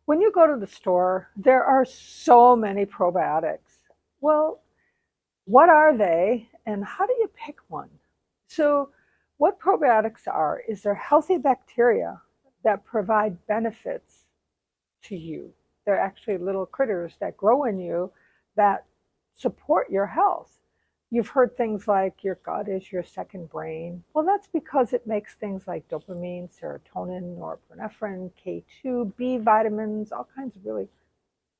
When you go to the store, there are so many probiotics. Well, what are they and how do you pick one? So, what probiotics are is they're healthy bacteria that provide benefits to you. They're actually little critters that grow in you that support your health. You've heard things like your gut is your second brain. Well, that's because it makes things like dopamine, serotonin, norepinephrine, K2, B vitamins, all kinds of really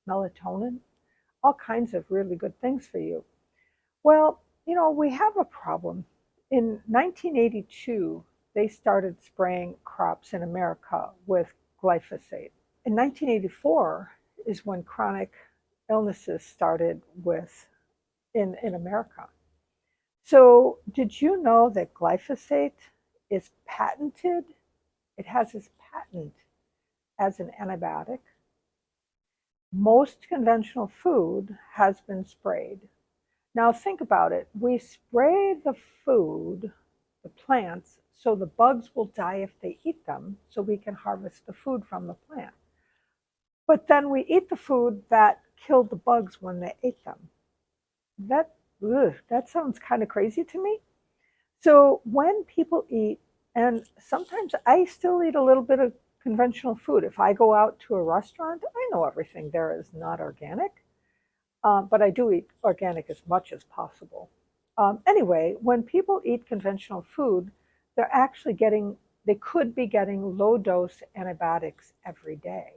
melatonin, all kinds of really good things for you. Well, we have a problem. In 1982, they started spraying crops in America with glyphosate. In 1984 is when chronic illnesses started with in America. So, did you know that glyphosate is patented? It has its patent as an antibiotic. Most conventional food has been sprayed. Now think about it. We spray the food, the plants, so the bugs will die if they eat them, so we can harvest the food from the plant. But then we eat the food that killed the bugs when they ate them. That sounds kind of crazy to me. So when people eat, and sometimes I still eat a little bit of conventional food. If I go out to a restaurant, I know everything there is not organic, but I do eat organic as much as possible. Anyway, when people eat conventional food, they could be getting low dose antibiotics every day.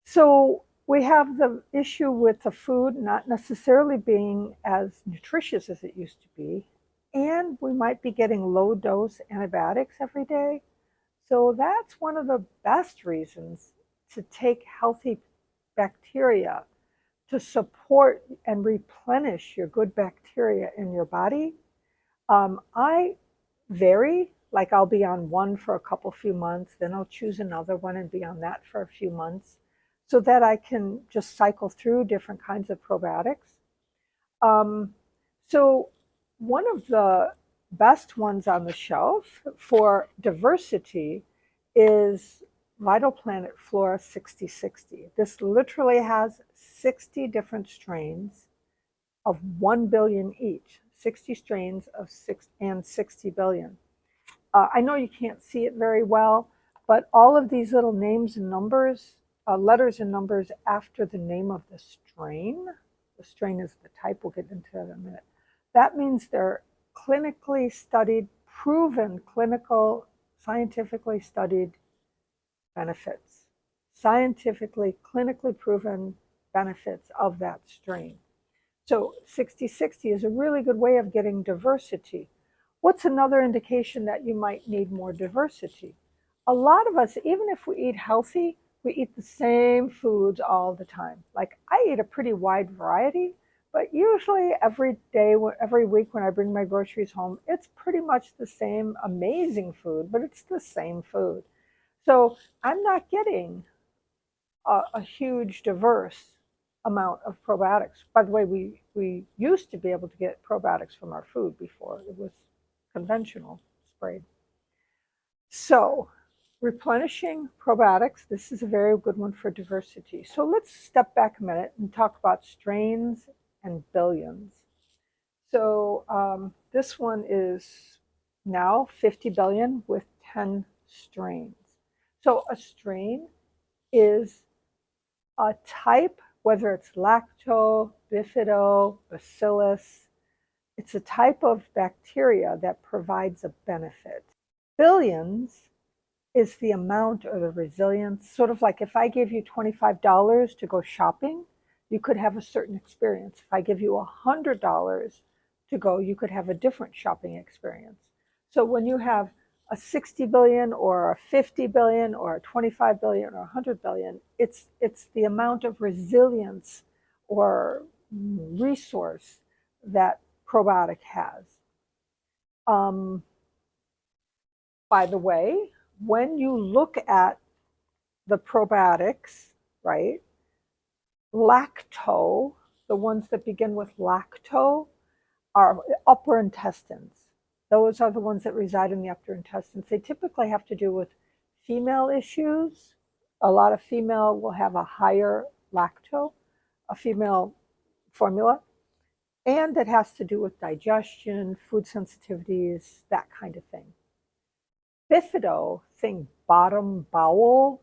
So we have the issue with the food not necessarily being as nutritious as it used to be, and we might be getting low dose antibiotics every day. So that's one of the best reasons to take healthy bacteria to support and replenish your good bacteria in your body. I vary, like I'll be on one for a few months, then I'll choose another one and be on that for a few months so that I can just cycle through different kinds of probiotics. Um, so, one of the best ones on the shelf for diversity is Vital Planet Flora 6060. This literally has 60 different strains of 1 billion each, 60 strains of 60 billion. I know you can't see it very well, but all of these little names and numbers, letters and numbers after the name of the strain is the type, we'll get into that in a minute. That means they're clinically studied, proven clinical, scientifically studied benefits, scientifically, clinically proven benefits of that strain. So 60/60 is a really good way of getting diversity. What's another indication that you might need more diversity? A lot of us, even if we eat healthy, we eat the same foods all the time. Like I eat a pretty wide variety, but usually every day, every week when I bring my groceries home, it's pretty much the same amazing food, but it's the same food. So I'm not getting a huge diverse amount of probiotics. By the way, we used to be able to get probiotics from our food before it was conventional sprayed. So replenishing probiotics, this is a very good one for diversity. So let's step back a minute and talk about strains and billions. So this one is now 50 billion with 10 strains. So a strain is a type, whether it's lacto, bifido, bacillus, it's a type of bacteria that provides a benefit. Billions is the amount or the resilience, sort of like if I gave you $25 to go shopping, you could have a certain experience. If I give you $100 to go, you could have a different shopping experience. So when you have a 60 billion or a 50 billion or a 25 billion or 100 billion, it's the amount of resilience or resource that probiotic has. By the way, when you look at the probiotics, right, lacto, the ones that begin with lacto, are upper intestines. Those are the ones that reside in the upper intestines. They typically have to do with female issues, A lot of female will have a higher lacto, a female formula, and it has to do with digestion, food sensitivities, that kind of thing. Bifido, think bottom bowel,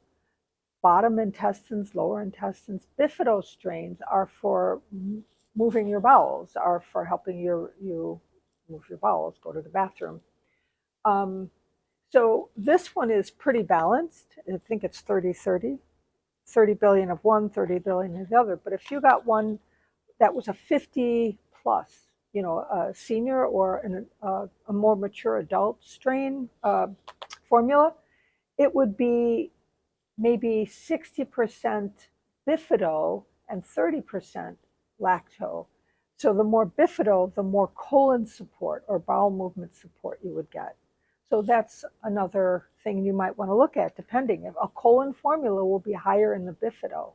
bottom intestines, lower intestines. Bifido strains are for moving your bowels, are for helping you move your bowels, go to the bathroom. So this one is pretty balanced. I think it's 30-30, 30 billion of one, 30 billion of the other. But if you got one that was a 50 plus, a senior or a more mature adult strain formula, it would be maybe 60% bifido and 30% lacto. So the more bifido, the more colon support or bowel movement support you would get. So that's another thing you might want to look at, depending. If a colon formula will be higher in the bifido,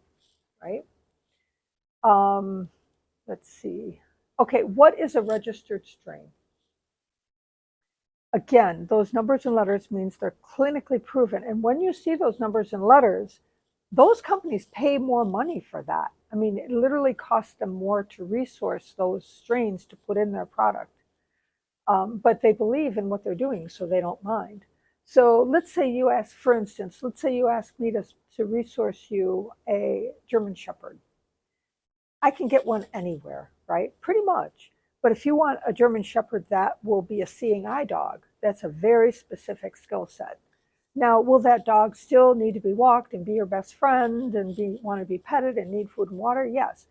right? Let's see. Okay, what is a registered strain? Again, those numbers and letters means they're clinically proven. And when you see those numbers and letters, those companies pay more money for that. I mean, it literally costs them more to resource those strains to put in their product. But they believe in what they're doing, so they don't mind. So let's say you ask, for instance, let's say you ask me to resource you a German Shepherd. I can get one anywhere, right? Pretty much. But if you want a German Shepherd that will be a seeing eye dog, that's a very specific skill set. Now, will that dog still need to be walked and be your best friend and want to be petted and need food and water? Yes.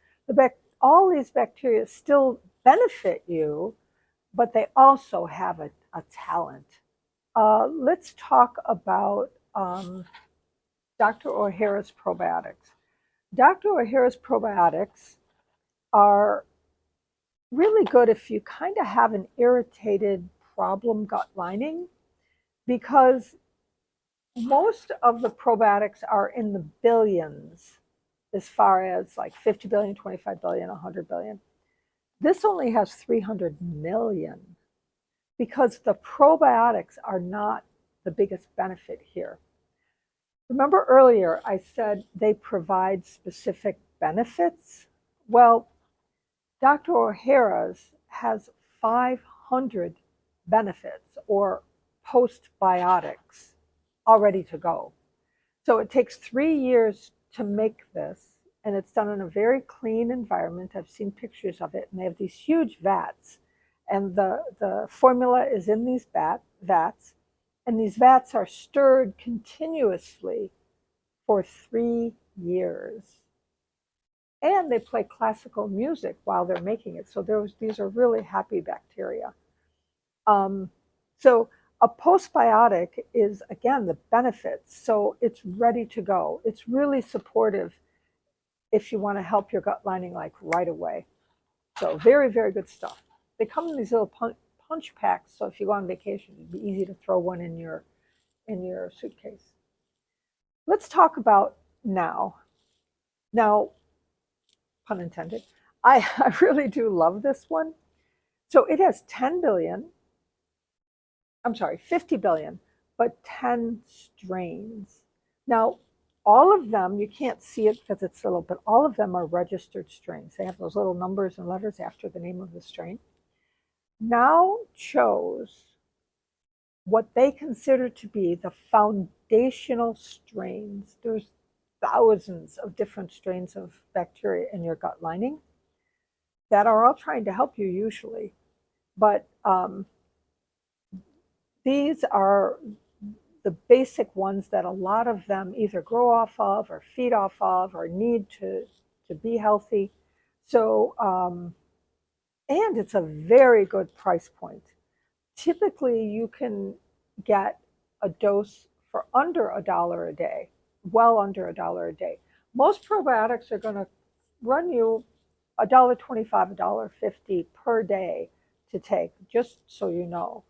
All these bacteria still benefit you, but they also have a talent. Let's talk about Dr. O'Hara's probiotics. Dr. O'Hara's probiotics are really good if you kind of have an irritated problem gut lining, because most of the probiotics are in the billions, as far as like 50 billion, 25 billion, 100 billion. This only has 300 million because the probiotics are not the biggest benefit here. Remember earlier I said they provide specific benefits? Well, Dr. O'Hara's has 500 benefits or postbiotics all ready to go. So it takes 3 years to make this, and it's done in a very clean environment. I've seen pictures of it, and they have these huge vats, and the formula is in these vats, and these vats are stirred continuously for 3 years. And they play classical music while they're making it. So these are really happy bacteria. So a postbiotic is, again, the benefits. So it's ready to go. It's really supportive if you want to help your gut lining like right away. So very, very good stuff. They come in these little punch packs. So if you go on vacation, it'd be easy to throw one in your suitcase. Let's talk about now. Now, pun intended, I really do love this one. So it has 50 billion, but 10 strains. Now, all of them, you can't see it because it's little, but all of them are registered strains. They have those little numbers and letters after the name of the strain. Now chose what they consider to be the foundational strains. There's thousands of different strains of bacteria in your gut lining that are all trying to help you usually. But these are the basic ones that a lot of them either grow off of or feed off of or need to be healthy. So, and it's a very good price point. Typically, you can get a dose for under $1 a day, well under $1 a day. Most probiotics are going to run you $1.25, $1.50 per day to take, just so you know.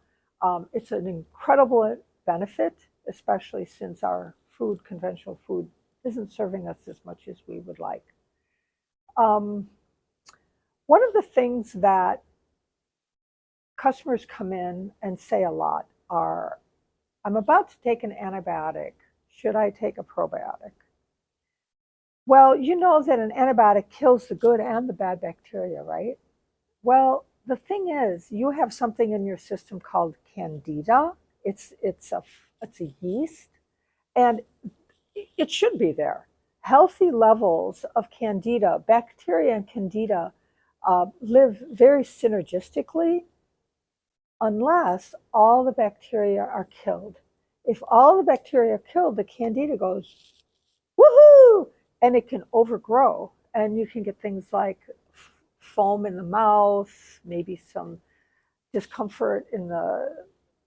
It's an incredible benefit, especially since our food, conventional food, isn't serving us as much as we would like. One of the things that customers come in and say a lot are, I'm about to take an antibiotic. Should I take a probiotic? Well, you know that an antibiotic kills the good and the bad bacteria, right? Well, the thing is, you have something in your system called candida. It's a yeast, and it should be there. Healthy levels of candida, bacteria and candida live very synergistically unless all the bacteria are killed. If all the bacteria are killed, the candida goes, woohoo, and it can overgrow. And you can get things like foam in the mouth, maybe some discomfort in the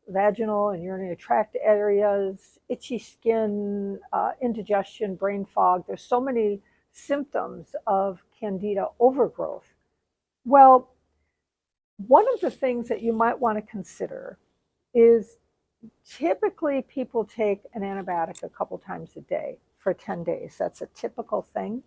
vaginal and urinary tract areas, itchy skin, indigestion, brain fog. There's so many symptoms of candida overgrowth. Well, one of the things that you might want to consider is typically people take an antibiotic a couple times a day for 10 days. That's a typical thing.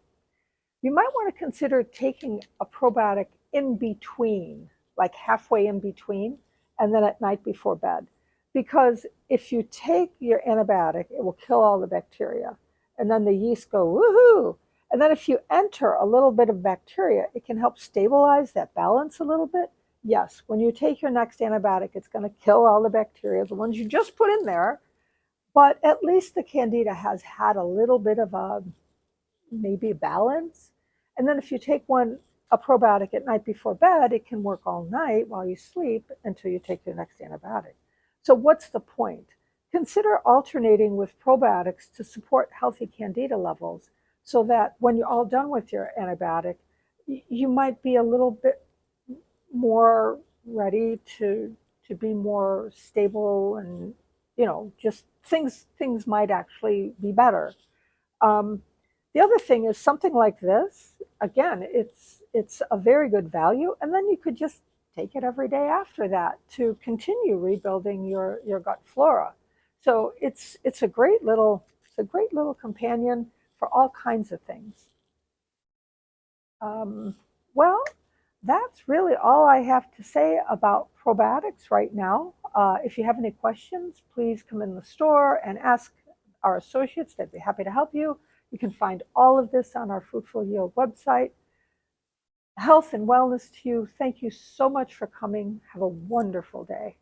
You might want to consider taking a probiotic in between, like halfway in between, and then at night before bed. Because if you take your antibiotic, it will kill all the bacteria. And then the yeast go, woohoo. And then if you enter a little bit of bacteria, it can help stabilize that balance a little bit. Yes, when you take your next antibiotic, it's going to kill all the bacteria, the ones you just put in there. But at least the candida has had a little bit of a maybe a balance. And then if you take a probiotic at night before bed, it can work all night while you sleep until you take your next antibiotic. So what's the point? Consider alternating with probiotics to support healthy candida levels so that when you're all done with your antibiotic, you might be a little bit more ready to be more stable, and just things might actually be better. The other thing is something like this. Again, it's a very good value, and then you could just take it every day after that to continue rebuilding your gut flora. So it's a great little companion for all kinds of things. Well, that's really all I have to say about probiotics right now. If you have any questions, please come in the store and ask our associates. They'd be happy to help you. You can find all of this on our Fruitful Yield website. Health and wellness to you. Thank you so much for coming. Have a wonderful day.